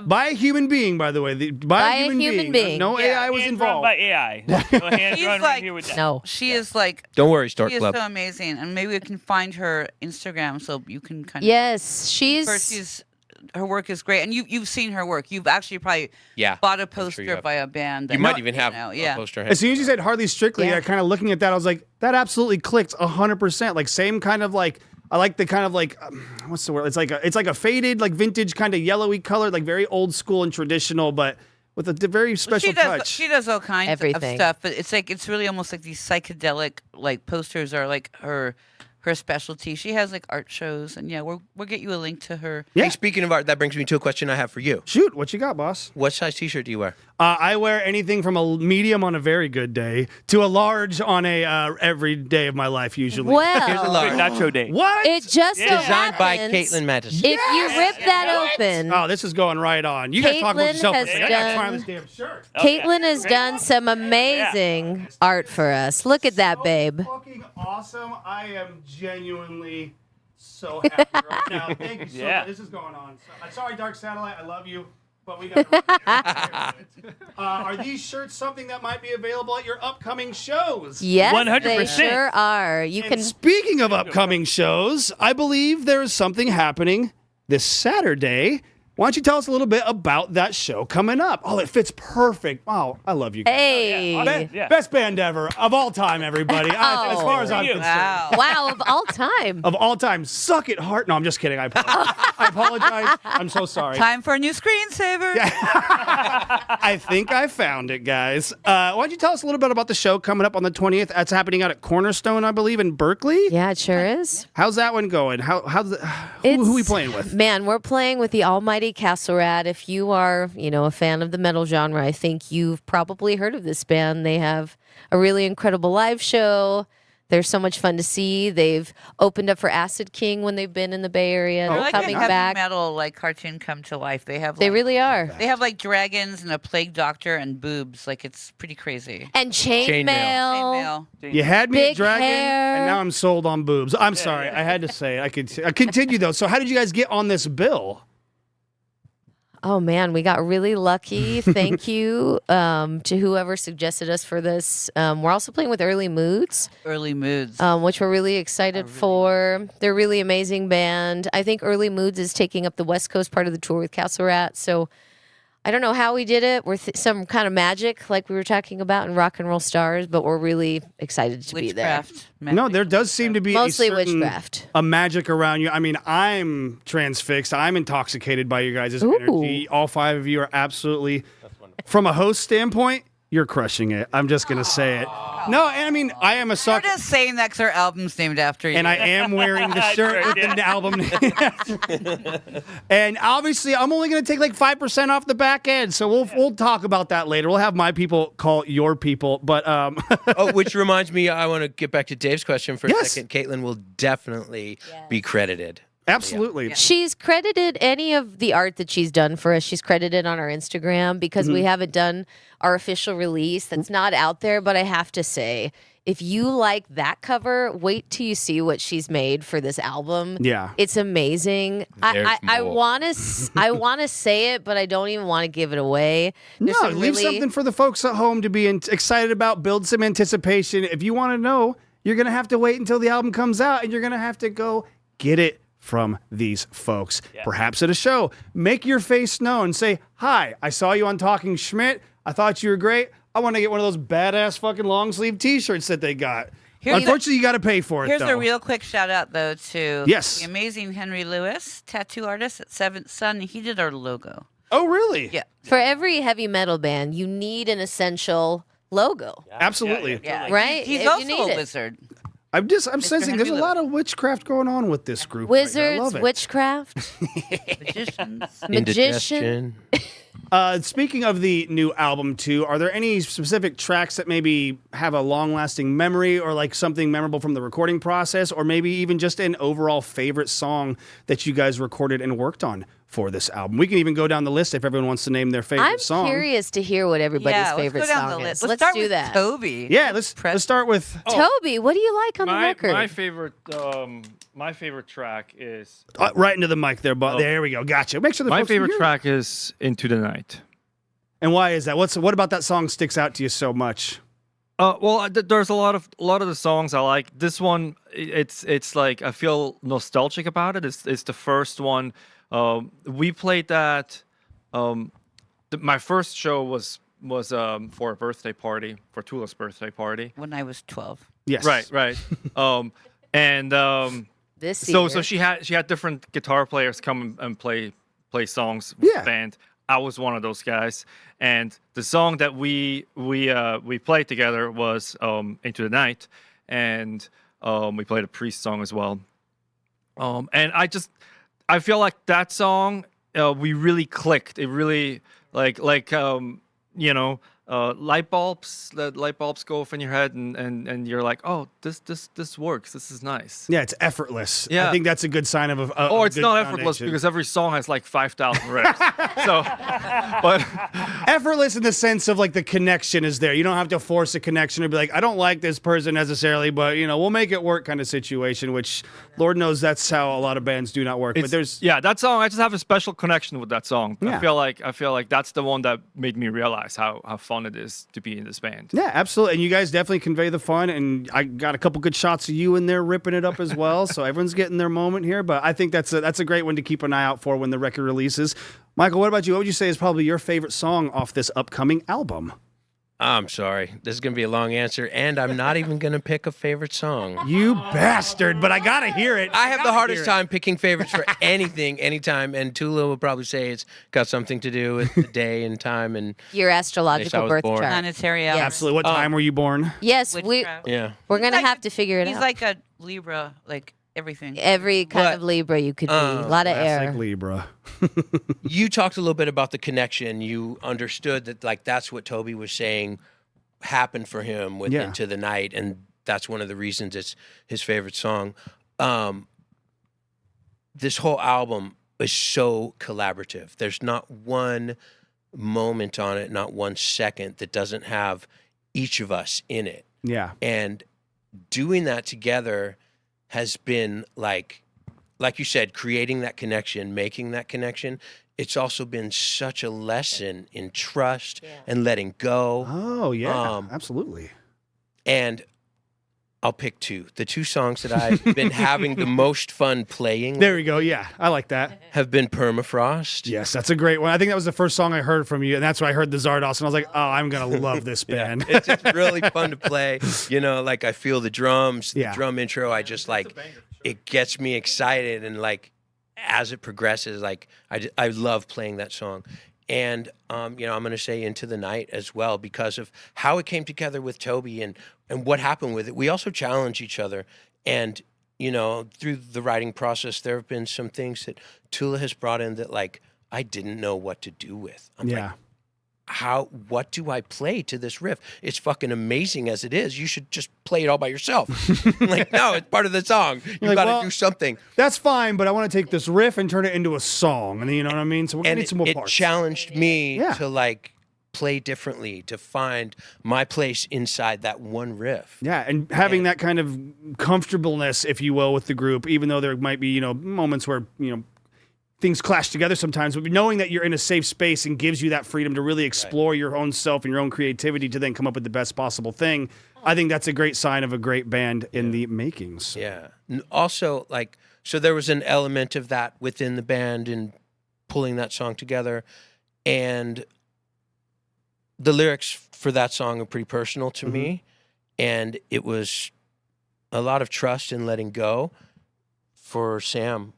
By a human being, by the way. By a human being. No AI was Hands run involved. by AI. No hands She's run like- right here with that. No. She is like Don't worry, Stork she is Club. so amazing, and maybe we can find her Instagram so you can kind of. Yes, Her work is great, and you've seen her work. You've actually probably Yeah, bought a sure poster you have. by a band. You that- might even have yeah. a poster. As soon as you said Hardly Strictly, Yeah. kind of looking at that, I was like, that absolutely clicked 100%. Like same kind of like, I like the kind of like, what's the word? It's like a faded, like vintage kind of yellowy color, like very old school and traditional, but with a very special She does. touch. She does all kinds Everything. of stuff, but it's really almost like these psychedelic like posters are like her specialty. She has like art shows, and we'll get you a link to her. Yeah. Hey, speaking of art, that brings me to a question I have for you. Shoot, what you got, boss? What size T-shirt do you wear? I wear anything from a medium on a very good day to a large on a every day of my life, usually. Here's a well, large. Good nacho day. What? it just so Designed by happens Caitlin Mattis. if you rip that open, Oh, this is going right on. You guys talk about Caitlin yourself. has I gotta try on done- this damn shirt. Caitlin has done some amazing art for us. Look at that, So babe. Fucking awesome. I am genuinely so happy right now. Thank you so Yeah. much. This is going on. Sorry, Dark Satellite. I love you. But we got are these shirts something that might be available at your upcoming shows? Yes, they 100%. sure are. You And can. speaking of upcoming shows, I believe there is something happening this Saturday. Why don't you tell us a little bit about that show coming up? Oh, it fits perfect. Wow, I love you guys. Hey. Be- Best band ever of all time, everybody. As far as I'm you. concerned. Wow. Wow, of all time. Of all time, suck it hard. No, I'm just kidding. I apologize. I apologize. I'm so sorry. Time for a new screensaver. I think I found it, guys. Why don't you tell us a little bit about the show coming up on the 20th? That's happening out at Cornerstone, I believe, in Berkeley. Yeah, it sure is. How's that one going? Who are we playing with? Man, we're playing with the almighty Castle Rat. If you are, a fan of the metal genre, I think you've probably heard of this band. They have a really incredible live show. They're so much fun to see. They've opened up for Acid King when they've been in the Bay Area. Oh, They're Like coming a heavy back. metal like cartoon come to life. They have. They like, really are. They have like dragons and a plague doctor and boobs. Like it's pretty crazy. And Chainmail. chainmail. Chainmail. You had me at Big Dragon, hair. and now I'm sold on boobs. I'm sorry. I had to say it. I continue, though. So how did you guys get on this bill? Oh man, we got really lucky. Thank you to whoever suggested us for this. We're also playing with Early Moods, Early moods. which we're really excited for. They're a really amazing band. I think Early Moods is taking up the West Coast part of the tour with Castle Rat. So I don't know how we did it. We're some kind of magic, like we were talking about in Rock and Roll Stars, but we're really excited to be there. Witchcraft. No, there does seem to be Mostly a certain, witchcraft. a magic around you. I mean, I'm transfixed. I'm intoxicated by you guys' Ooh. energy. All five of you are absolutely, from a host standpoint, you're crushing it. I'm just going to say it. No, I mean, I am a We're sucker. just saying that 'cause our album's named after you. And I am wearing the shirt with the album name. And obviously, I'm only going to take like 5% off the back end. So we'll talk about that later. We'll have my people call your people. But Oh, which reminds me, I want to get back to Dave's question for a Yes. second. Caitlin will definitely be credited. absolutely. She's credited any of the art that she's done for us. She's credited on our Instagram because we haven't done our official release. That's not out there, but I have to say, if you like that cover, wait till you see what she's made for this album. Yeah. It's amazing. There's I more. want to I want to say it, but I don't even want to give it away. No, There's some leave really- something for the folks at home to be excited about, build some anticipation. If you want to know, you're going to have to wait until the album comes out and you're going to have to go get it from these folks. Perhaps at a show. Make your face known. Say, hi, I saw you on Talking Schmidt. I thought you were great. I want to get one of those badass fucking long sleeve t-shirts that they got. Here's Unfortunately, you got to pay for it, Here's though. a real quick shout out though to Yes. the amazing Henry Lewis, tattoo artist at Seventh Son. He did our logo. Oh, really? Yeah. For every heavy metal band, you need an essential logo, Absolutely. Yeah. right? He's If you also need a it. wizard. I'm sensing Henry there's a Lewis. lot of witchcraft going on with this group. Wizards, right now. I love it. witchcraft, Magicians. magician. Indigestion. Speaking of the new album, too, are there any specific tracks that maybe have a long-lasting memory or like something memorable from the recording process, or maybe even just an overall favorite song that you guys recorded and worked on for this album. We can even go down the list if everyone wants to name their favorite I'm song. curious to hear what everybody's yeah, favorite let's go down song the is. list. Let's start do with that. Toby. Yeah, let's start with Toby, what do you like on the record? My favorite track is right into the mic there, but there we go. Gotcha. Make sure the my folks can favorite hear. track is Into the Night. And why is that? What about that song sticks out to you so much? There's a lot of the songs I like. This one, it's like I feel nostalgic about it. It's the first one. We played that. My first show was for a birthday party, for Tula's birthday party. When I was 12. Yes. Right. This So year. she had different guitar players come and play songs with the band. I was one of those guys, and the song that we played together was Into the Night, and we played a Priest song as well. And I feel like that song we really clicked. It really light bulbs go off in your head, and you're like, oh, this works. This is nice. Yeah, it's effortless. Yeah. I think that's a good sign of a It's good not effortless foundation. because every song has like 5,000 riffs. So, but Effortless in the sense of like the connection is there. You don't have to force a connection or be like, I don't like this person necessarily, but we'll make it work kind of situation, which Lord knows that's how a lot of bands do not work. But there's that song. I just have a special connection with that song. Yeah. I feel like that's the one that made me realize how fun it is to be in this band. yeah, absolutely. And you guys definitely convey the fun. And I got a couple good shots of you in there ripping it up as well. So everyone's getting their moment here. But I think that's a great one to keep an eye out for when the record releases. Michael, what about you? What would you say is probably your favorite song off this upcoming album? I'm sorry. This is going to be a long answer, and I'm not even going to pick a favorite song. You bastard, but I got to hear it. I have the hardest time picking favorites for anything, anytime, and Tula will probably say it's got something to do with the day and time. And Your Place I astrological was birth born. chart. Planetary hours. Absolutely. What time were you born? Yes, Witchcraft. yeah. we're going to He's like have to figure it He's out. like a Libra, like everything. Every kind But, of Libra you could be. A lot of air. Classic Libra. You talked a little bit about the connection. You understood that, like, that's what Toby was saying happened for him with Yeah. Into the Night, and that's one of the reasons it's his favorite song. This whole album is so collaborative. There's not one moment on it, not one second that doesn't have each of us in it. Yeah. And doing that together has been like you said, creating that connection, making that connection. It's also been such a lesson in trust and letting go. Oh, yeah. Um, Absolutely. And I'll pick two. The two songs that I've been having the most fun playing There we go. Yeah. I like that. have been Permafrost. Yes, that's a great one. I think that was the first song I heard from you, and that's why I heard the Zardos, and I was like, oh, I'm going to love this band. It's just really fun to play. Like I feel the drums, Yeah. the drum intro. I just like, it gets me excited. And like, as it progresses, like I love playing that song. And, I'm going to say Into the Night as well because of how it came together with Toby and what happened with it. We also challenge each other. And, through the writing process, there have been some things that Tula has brought in that like, I didn't know what to do with. I'm Yeah. like, what do I play to this riff? It's fucking amazing as it is. You should just play it all by yourself. Like, no, it's part of the song. You like, got to well, do something. That's fine, but I want to take this riff and turn it into a song, and then, you know what I mean? So we're going And to need some more it parts. challenged me Yeah. to like play differently, to find my place inside that one riff. Yeah, and having that kind of comfortableness, if you will, with the group, even though there might be, moments where, things clash together sometimes, but knowing that you're in a safe space and gives you that freedom to really explore your own self and your own creativity to then come up with the best possible thing, I think that's a great sign of a great band in the makings. Yeah. And also, like, so there was an element of that within the band and pulling that song together. And the lyrics for that song are pretty personal to me. And it was a lot of trust and letting go for Sam,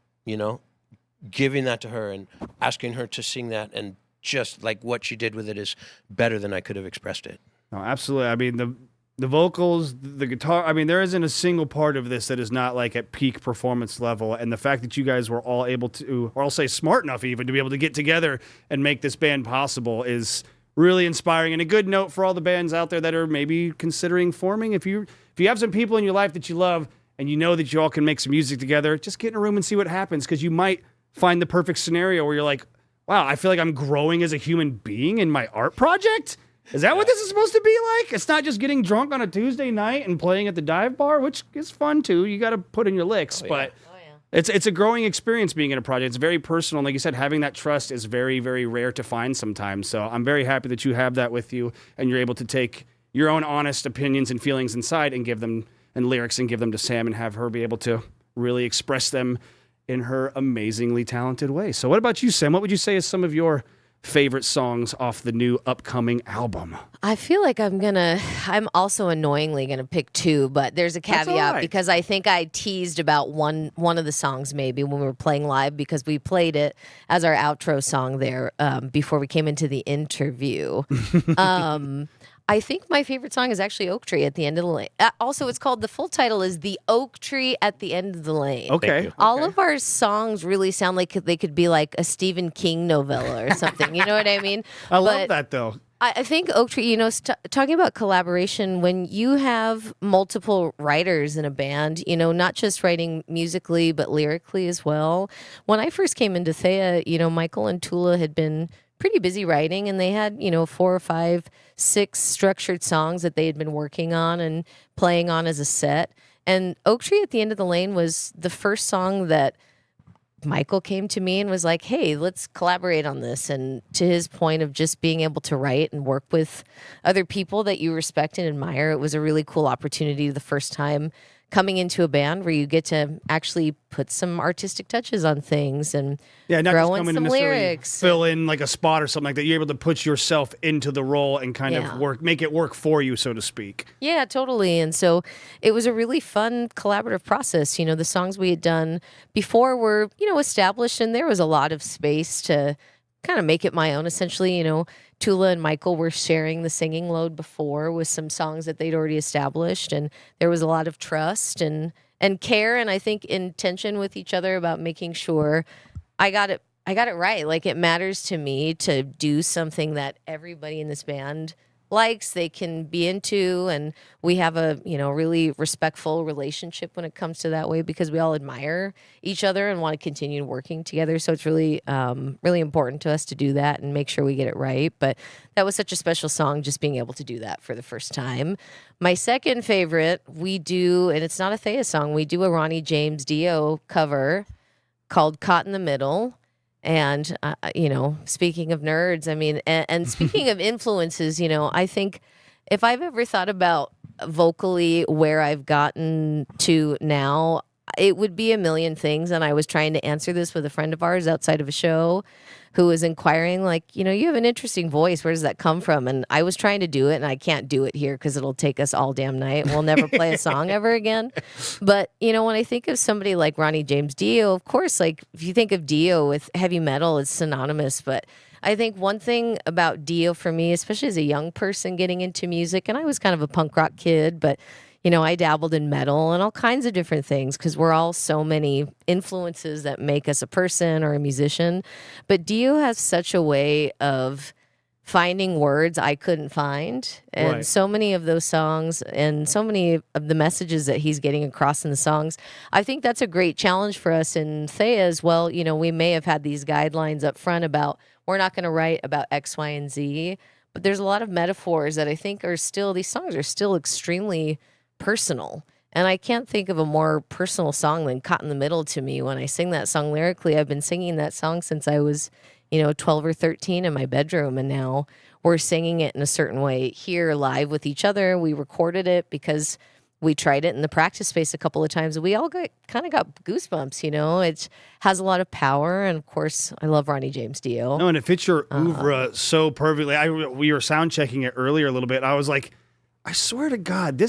giving that to her and asking her to sing that. And just like what she did with it is better than I could have expressed it. No, absolutely. I mean, the vocals, the guitar, I mean, there isn't a single part of this that is not like at peak performance level. And the fact that you guys were all able to, or I'll say smart enough even, to be able to get together and make this band possible is really inspiring and a good note for all the bands out there that are maybe considering forming. If you have some people in your life that you love and you know that you all can make some music together, just get in a room and see what happens, because you might find the perfect scenario where you're like, wow, I feel like I'm growing as a human being in my art project? Is that what this is supposed to be like? It's not just getting drunk on a Tuesday night and playing at the dive bar, which is fun too. You got to put in your licks, but it's a growing experience being in a project. It's very personal. And like you said, having that trust is very, very rare to find sometimes. So I'm very happy that you have that with you and you're able to take your own honest opinions and feelings inside and give them and lyrics and give them to Sam and have her be able to really express them in her amazingly talented way. So what about you, Sam? What would you say is some of your favorite songs off the new upcoming album? I feel like I'm also annoyingly gonna pick two, but there's a That's all caveat right. because I think I teased about one of the songs maybe when we were playing live because we played it as our outro song there before we came into the interview. I think my favorite song is actually Oak Tree at the End of the Lane. Also, it's called, the full title is The Oak Tree at the End of the Lane. Okay. All of our songs really sound like they could be like a Stephen King novella or something. You know what I mean? I love But that though. I think Oak Tree, talking about collaboration, when you have multiple writers in a band, not just writing musically, but lyrically as well. When I first came into Theya, Michael and Tula had been pretty busy writing and they had 4 or 5 6 structured songs that they had been working on and playing on as a set, and Oak Tree at the End of the Lane was the first song that Michael came to me and was like, hey, let's collaborate on this. And to his point of just being able to write and work with other people that you respect and admire, it was a really cool opportunity the first time coming into a band where you get to actually put some artistic touches on things and Yeah, not throw just in come in some and necessarily lyrics. fill in like a spot or something like that. You're able to put yourself into the role and kind Yeah. of make it work for you, so to speak. Yeah, totally. And so it was a really fun collaborative process. The songs we had done before were, established, and there was a lot of space to kind of make it my own, essentially. Tula and Michael were sharing the singing load before with some songs that they'd already established, and there was a lot of trust and care, and I think intention with each other about making sure I got it right. Like, it matters to me to do something that everybody in this band likes, they can be into, and we have a really respectful relationship when it comes to that way because we all admire each other and want to continue working together. So it's really really important to us to do that and make sure we get it right. But that was such a special song, just being able to do that for the first time. My second favorite, we do, and it's not a Theya song, we do a Ronnie James Dio cover called Caught in the Middle. And, speaking of nerds, and speaking of influences, I think if I've ever thought about vocally where I've gotten to now, it would be a million things. And I was trying to answer this with a friend of ours outside of a show who was inquiring, like, you have an interesting voice. Where does that come from? And I was trying to do it, and I can't do it here because it'll take us all damn night. We'll never play a song ever again. But, when I think of somebody like Ronnie James Dio, of course, like, if you think of Dio with heavy metal, it's synonymous. But I think one thing about Dio for me, especially as a young person getting into music, and I was kind of a punk rock kid, but I dabbled in metal and all kinds of different things because we're all so many influences that make us a person or a musician. But Dio has such a way of finding words I couldn't find. And Right. so many of those songs and so many of the messages that he's getting across in the songs, I think that's a great challenge for us in Theya as well. We may have had these guidelines up front about we're not going to write about X, Y, and Z. But there's a lot of metaphors that I think these songs are still extremely personal. And I can't think of a more personal song than Caught in the Middle to me. When I sing that song lyrically, I've been singing that song since I was, 12 or 13 in my bedroom. And now we're singing it in a certain way here live with each other. We recorded it because we tried it in the practice space a couple of times. We all got goosebumps, It has a lot of power. And of course, I love Ronnie James Dio. No, and it fits your oeuvre so perfectly. We were sound checking it earlier a little bit. I was like, I swear to God,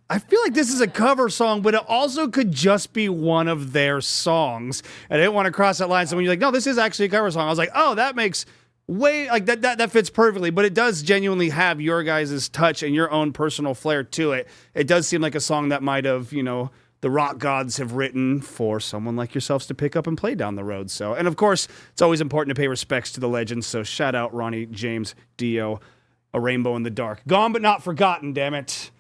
I feel like this is a cover song, but it also could just be one of their songs. And I didn't want to cross that line. So when you're like, no, this is actually a cover song, I was like, oh, that makes that fits perfectly. But it does genuinely have your guys' touch and your own personal flair to it. It does seem like a song that might have, the rock gods have written for someone like yourselves to pick up and play down the road. So, and of course, it's always important to pay respects to the legends. So shout out Ronnie James Dio, A Rainbow in the Dark. Gone but not forgotten, damn it.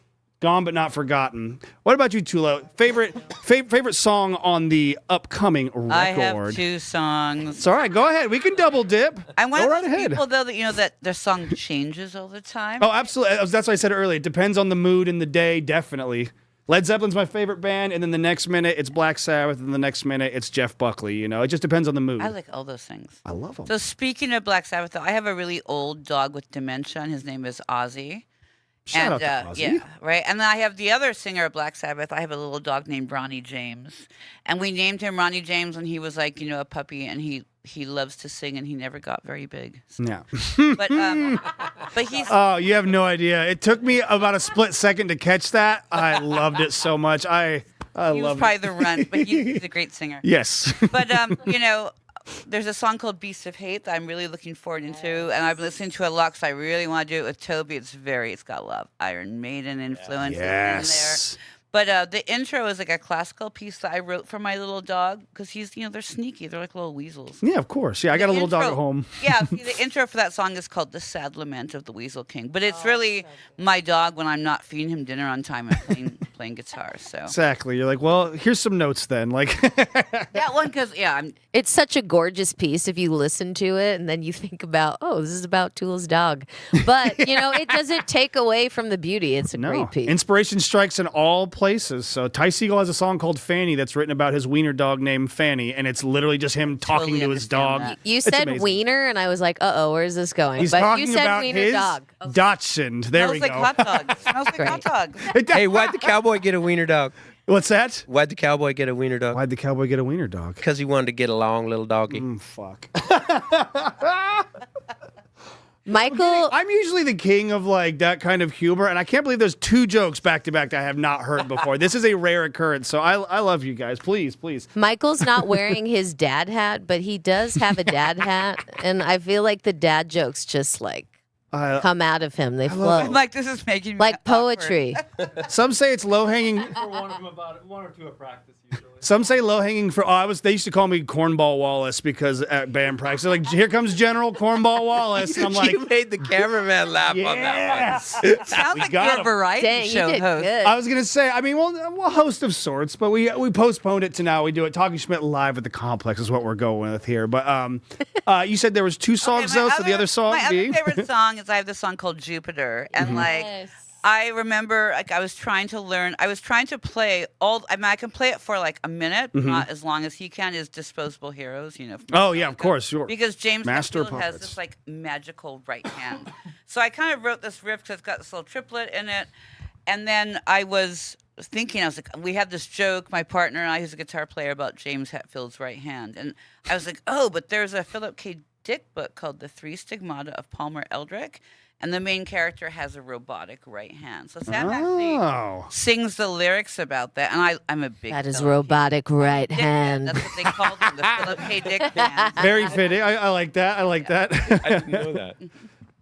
Gone but Not Forgotten. What about you, Tula? Favorite song on the upcoming record? I have 2 songs. It's all right. Go ahead. We can double dip. I'm one Go of right those ahead. people, though, that that their song changes all the time. Oh, absolutely. That's what I said earlier. It depends on the mood and the day, definitely. Led Zeppelin's my favorite band, and then the next minute it's Black Sabbath, and the next minute it's Jeff Buckley. It just depends on the mood. I like all those things. I love them. So speaking of Black Sabbath, though, I have a really old dog with dementia, and his name is Ozzy. Shout And, out to Ozzy. Yeah, right. And then I have the other singer of Black Sabbath. I have a little dog named Ronnie James, and we named him Ronnie James when he was like a puppy, and he loves to sing, and he never got very big. So. Yeah. But he's Oh, you have no idea. It took me about a split second to catch that. I loved it so much. I he was loved probably it. the runt, but he's a great singer. Yes. But there's a song called "Beasts of Hate" that I'm really looking forward into, and I've been listening to it a lot because I really want to do it with Toby. It's got a lot of Iron Maiden influences in there. Yes. But the intro is like a classical piece that I wrote for my little dog because he's, they're sneaky. They're like little weasels. Yeah, of course. Yeah, I got a little dog at home. Yeah, see, the intro for that song is called "The Sad Lament of the Weasel King," but it's really my dog when I'm not feeding him dinner on time and playing guitar. So Exactly. You're like, well, here's some notes then. Like, that one, because It's such a gorgeous piece if you listen to it and then you think about, oh, this is about Tula's dog. But, it doesn't take away from the beauty. It's a great piece. Inspiration strikes in all places. So Ty Segall has a song called Fanny that's written about his wiener dog named Fanny, and it's literally just him talking Totally to his understand dog. that. You It's said amazing. wiener, and I was like, uh-oh, where's this going? He's but talking you said about wiener his dog. Dachshund. There smells we like go. hot dogs. Smells like hot dogs. Hey, why'd the cowboy get a wiener dog? What's that? Why'd the cowboy get a wiener dog? Why'd the cowboy get a wiener dog? Because he wanted to get a long little doggy. Fuck. Michael, I'm usually the king of like that kind of humor, and I can't believe there's 2 jokes back to back that I have not heard before. This is a rare occurrence, so I love you guys. Please. Michael's not wearing his dad hat, but he does have a dad hat, and I feel like the dad jokes just like come out of him. They flow I'm like, this is making me like awkward. poetry. Some say it's low hanging. For one of them about 1 or 2 at practice usually. Some say low hanging for. They used to call me Cornball Wallace because at band practice, they're like, here comes General Cornball Wallace, and I'm like, You made the cameraman laugh on that yes. Sounds like got you're a him. variety Dang, you show did host. good. I was gonna say, well, a host of sorts, but we postponed it to now. We do it. Talking Schmidt live at the Complex is what we're going with here. But you said there was 2 songs Okay, though, so the other song my being. other favorite song is I have this song called Jupiter, and I remember I was trying to play I can play it for like a minute, not as long as he can. Is Disposable Heroes, from Oh yeah, of course, sure. because James Master Hetfield has puppets. this like magical right hand. So I kind of wrote this riff because it's got this little triplet in it, and then I was thinking, I was like, we had this joke, my partner and I, who's a guitar player, about James Hetfield's right hand, and I was like, oh, but there's a Philip K. Dick book called The 3 Stigmata of Palmer Eldritch. And the main character has a robotic right hand. So Sam actually sings the lyrics about that. And I'm a big That is Philip K. robotic right Dick hand. That's what they called him, the Philip K. Dick band. Very fitting. I like that. I like that. I didn't know that.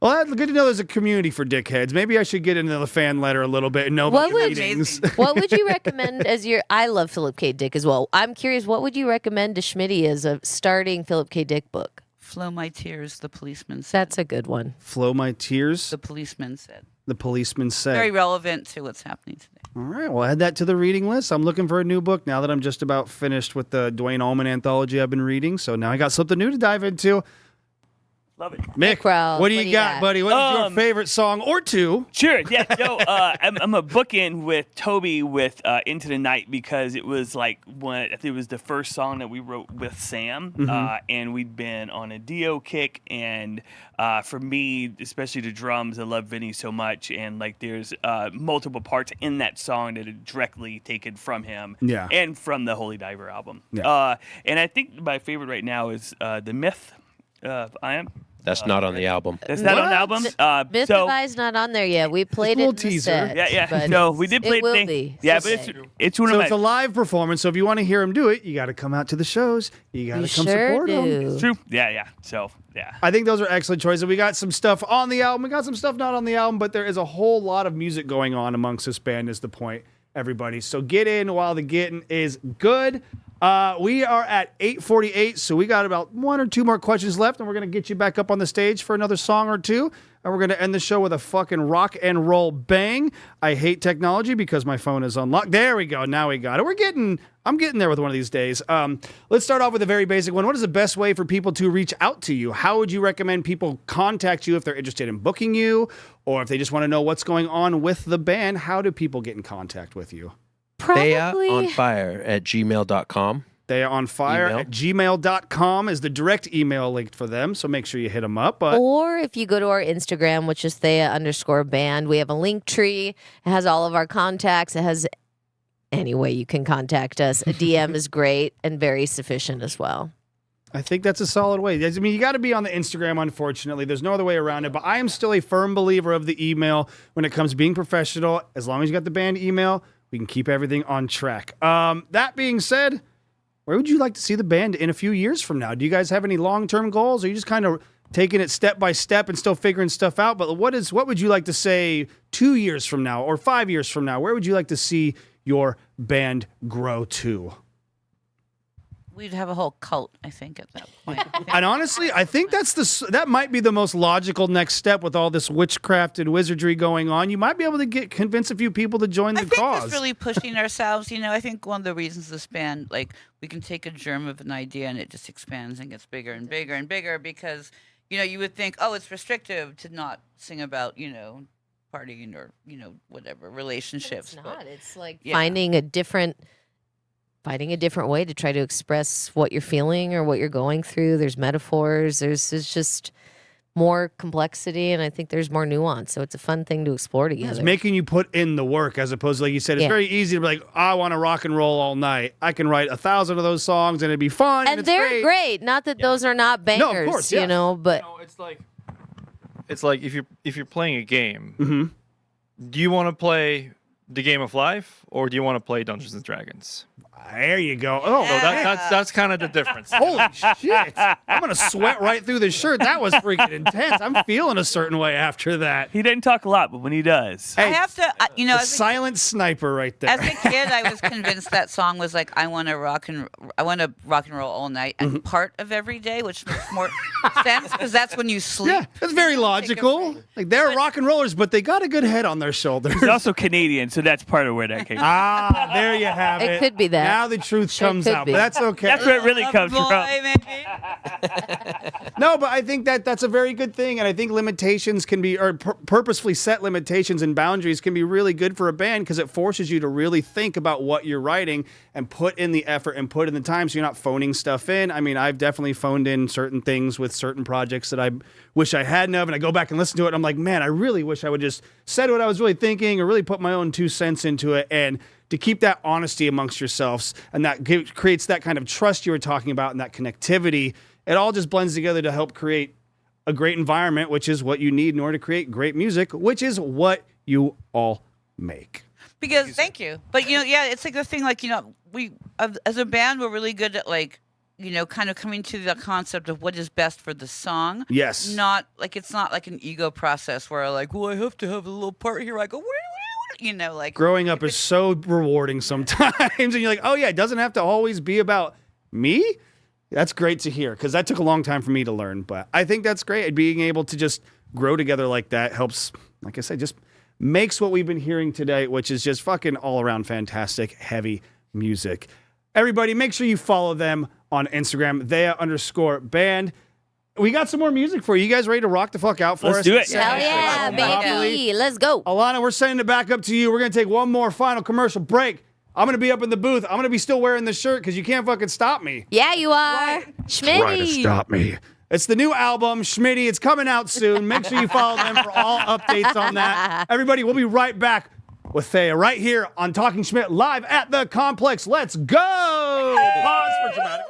Well, that's good to know there's a community for dickheads. Maybe I should get into the fan letter a little bit and know What about your would- meetings. What would you recommend as your? I love Philip K. Dick as well. I'm curious, what would you recommend to Schmitty as a starting Philip K. Dick book? Flow My Tears, the policeman said. That's a good one. Flow My Tears, The policeman said. the policeman said. Very relevant to what's happening today. All right, well, add that to the reading list. I'm looking for a new book now that I'm just about finished with the Dwayne Allman anthology I've been reading. So now I got something new to dive into. Love it. Mick, Crow, what do you got, buddy? What is your Um, favorite song or 2? Sure. Yeah. No, I'm a bookend with Toby with Into the Night because it was like I think it was the first song that we wrote with Sam, and we'd been on a Dio kick, and for me, especially the drums, I love Vinny so much, and like there's multiple parts in that song that are directly taken from him, and from the Holy Diver album. And I think my favorite right now is The Myth. I am. That's not on the album. That's not on the album. Myth So- of I's not on there yet. We played a it little in the teaser. set, Yeah. but No, we did play it will thing. be. Yeah, someday. but it's one So of it's a my. live performance. So if you want to hear him do it, you got to come out to the shows. You got You to come sure support him. do. True. Yeah. So yeah. I think those are excellent choices. We got some stuff on the album. We got some stuff not on the album, but there is a whole lot of music going on amongst this band is the point, everybody. So get in while the getting is good. We are at 8:48, so we got about 1 or 2 more questions left, and we're going to get you back up on the stage for another song or two, and we're going to end the show with a fucking rock and roll bang. I hate technology because my phone is unlocked. There we go. Now we got it. I'm getting there with one of these days. Let's start off with a very basic one. What is the best way for people to reach out to you? How would you recommend people contact you if they're interested in booking you, or if they just want to know what's going on with the band? How do people get in contact with you? TheyaOnFire@gmail.com. TheyaOnFire@gmail.com is the direct email link for them, so make sure you hit them up. But Or if you go to our Instagram, which is Theya_band, we have a link tree. It has all of our contacts. It has any way you can contact us. A DM is great and very sufficient as well. I think that's a solid way. I mean, you got to be on the Instagram, unfortunately. There's no other way around it. But I am still a firm believer of the email when it comes to being professional. As long as you got the band email, we can keep everything on track. That being said, where would you like to see the band in a few years from now? Do you guys have any long-term goals? Or are you just kind of taking it step by step and still figuring stuff out? But what would you like to say 2 years from now or 5 years from now? Where would you like to see your band grow to? We'd have a whole cult, I think, at that point. And honestly, I think that might be the most logical next step with all this witchcraft and wizardry going on. You might be able to convince a few people to join the I think cause. just really pushing ourselves. I think one of the reasons this band, like, we can take a germ of an idea and it just expands and gets bigger and bigger and bigger because, you would think, oh, it's restrictive to not sing about, partying or, whatever, relationships. It's but not. It's like yeah. finding a different way to try to express what you're feeling or what you're going through. There's metaphors. There's just more complexity, and I think there's more nuance. So it's a fun thing to explore together. It's making you put in the work as opposed to, like you said, it's very easy to be like, I want to rock and roll all night. I can write 1,000 of those songs and it'd be fun. And it's they're great. Not that those are not bangers, No, of course, yes. but It's like if you're playing a game, do you want to play the game of life or do you want to play Dungeons and Dragons? There you go. Oh, So that's kind of the difference. holy shit. I'm going to sweat right through this shirt. That was freaking intense. I'm feeling a certain way after that. He didn't talk a lot, but when he does, I have to, A as a, silent sniper right there. as a kid, I was convinced that song was like, I want to rock and roll all night and part of every day, which makes more sense because that's when you sleep. Yeah, that's very logical. Like they're rock and rollers, but they got a good head on their shoulders. he's also Canadian, so that's part of where that came from. Ah, there you have it. It could be that. Now the truth Sure comes could out, be. but that's okay. That's where it really comes Boy, from. maybe. No, but I think that's a very good thing, and I think limitations can be, or purposefully set limitations and boundaries can be really good for a band because it forces you to really think about what you're writing and put in the effort and put in the time so you're not phoning stuff in. I mean, I've definitely phoned in certain things with certain projects that I wish I hadn't of, and I go back and listen to it, and I'm like, man, I really wish I would just said what I was really thinking or really put my own 2 cents into it, and to keep that honesty amongst yourselves, and that creates that kind of trust you were talking about and that connectivity. It all just blends together to help create a great environment, which is what you need in order to create great music, which is what you all make. Because thank you. But it's like the thing, like, we as a band, we're really good at like, kind of coming to the concept of what is best for the song. Yes. Not like it's not like an ego process where like, well, I have to have a little part here. I go, like Growing up is so rewarding sometimes, and you're like, oh yeah, it doesn't have to always be about me. That's great to hear because that took a long time for me to learn, but I think that's great. Being able to just grow together like that helps, like I said, just makes what we've been hearing today, which is just fucking all around fantastic, heavy music. Everybody, make sure you follow them on Instagram, Theya_band. We got some more music for you. You guys ready to rock the fuck out for us? Let's do it. hell yeah, baby. Let's go. Alana, we're sending it back up to you. We're going to take one more final commercial break. I'm going to be up in the booth. I'm going to be still wearing this shirt because you can't fucking stop me. Yeah, you are. Schmidt. me. It's the new album, Schmidt. It's coming out soon. Make sure you follow them for all updates on that. Everybody, we'll be right back with Theya right here on Talking Schmidt live at the Complex. Let's go. Pause for dramatic.